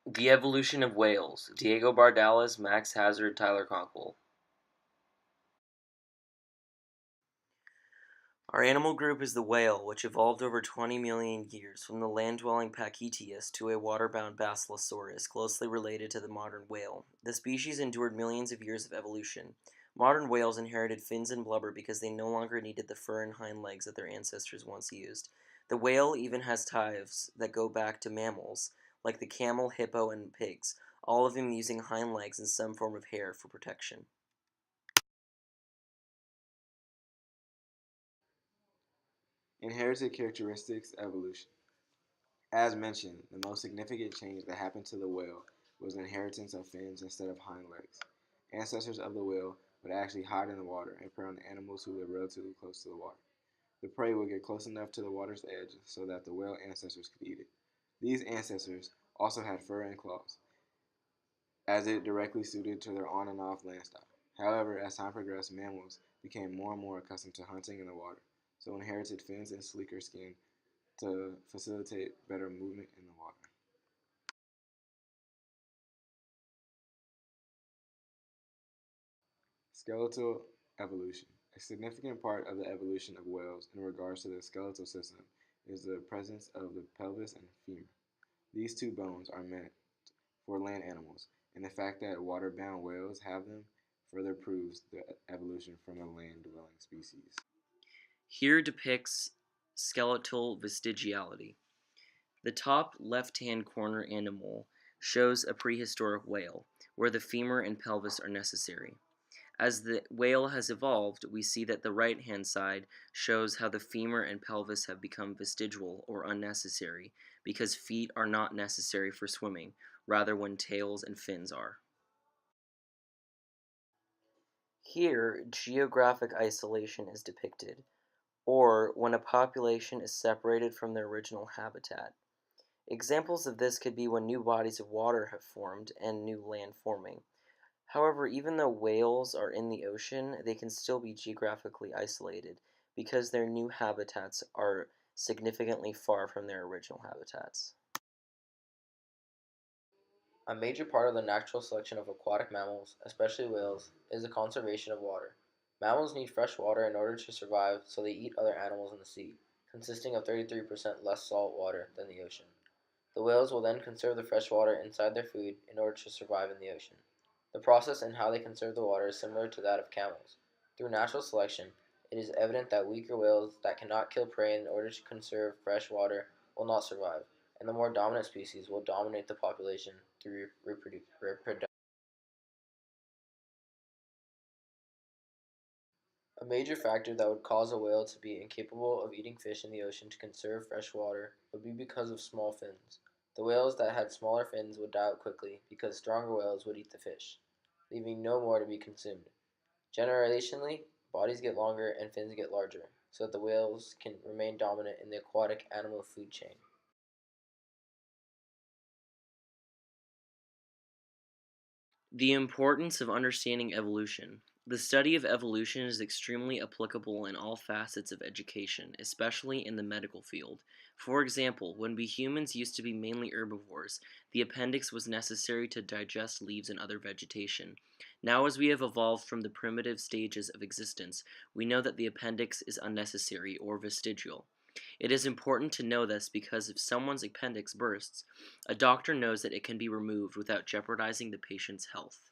The Evolution of Whales. Diego Bardalis, Max Hazard, Tyler Conkle. Our animal group is the whale, which evolved over 20 million years from the land-dwelling Pachytaeus to a water-bound Basilosaurus, closely related to the modern whale. The species endured millions of years of evolution. Modern whales inherited fins and blubber because they no longer needed the fur and hind legs that their ancestors once used. The whale even has tithes that go back to mammals, like the camel, hippo, and pigs, all of them using hind legs and some form of hair for protection. Inherited characteristics evolution. As mentioned, the most significant change that happened to the whale was the inheritance of fins instead of hind legs. Ancestors of the whale would actually hide in the water and prey on the animals who lived relatively close to the water. The prey would get close enough to the water's edge so that the whale ancestors could eat it. These ancestors also had fur and claws, as it directly suited to their on and off land style. However, as time progressed, mammals became more and more accustomed to hunting in the water, so inherited fins and sleeker skin to facilitate better movement in the water. Skeletal evolution. A significant part of the evolution of whales in regards to the skeletal system is the presence of the pelvis and femur. These two bones are meant for land animals, and the fact that water-bound whales have them further proves the evolution from a land-dwelling species. Here depicts skeletal vestigiality. The top left-hand corner animal shows a prehistoric whale, where the femur and pelvis are necessary. As the whale has evolved, we see that the right-hand side shows how the femur and pelvis have become vestigial or unnecessary, because feet are not necessary for swimming, rather when tails and fins are. Here, geographic isolation is depicted, or when a population is separated from their original habitat. Examples of this could be when new bodies of water have formed and new land forming. However, even though whales are in the ocean, they can still be geographically isolated because their new habitats are significantly far from their original habitats. A major part of the natural selection of aquatic mammals, especially whales, is the conservation of water. Mammals need fresh water in order to survive, so they eat other animals in the sea, consisting of 33% less salt water than the ocean. The whales will then conserve the fresh water inside their food in order to survive in the ocean. The process and how they conserve the water is similar to that of camels. Through natural selection, it is evident that weaker whales that cannot kill prey in order to conserve fresh water will not survive, and the more dominant species will dominate the population through reproduction. A major factor that would cause a whale to be incapable of eating fish in the ocean to conserve fresh water would be because of small fins. The whales that had smaller fins would die out quickly because stronger whales would eat the fish, leaving no more to be consumed. Generationally, bodies get longer and fins get larger, so that the whales can remain dominant in the aquatic animal food chain. The importance of understanding evolution. The study of evolution is extremely applicable in all facets of education, especially in the medical field. For example, when we humans used to be mainly herbivores, the appendix was necessary to digest leaves and other vegetation. Now, as we have evolved from the primitive stages of existence, we know that the appendix is unnecessary or vestigial. It is important to know this because if someone's appendix bursts, a doctor knows that it can be removed without jeopardizing the patient's health.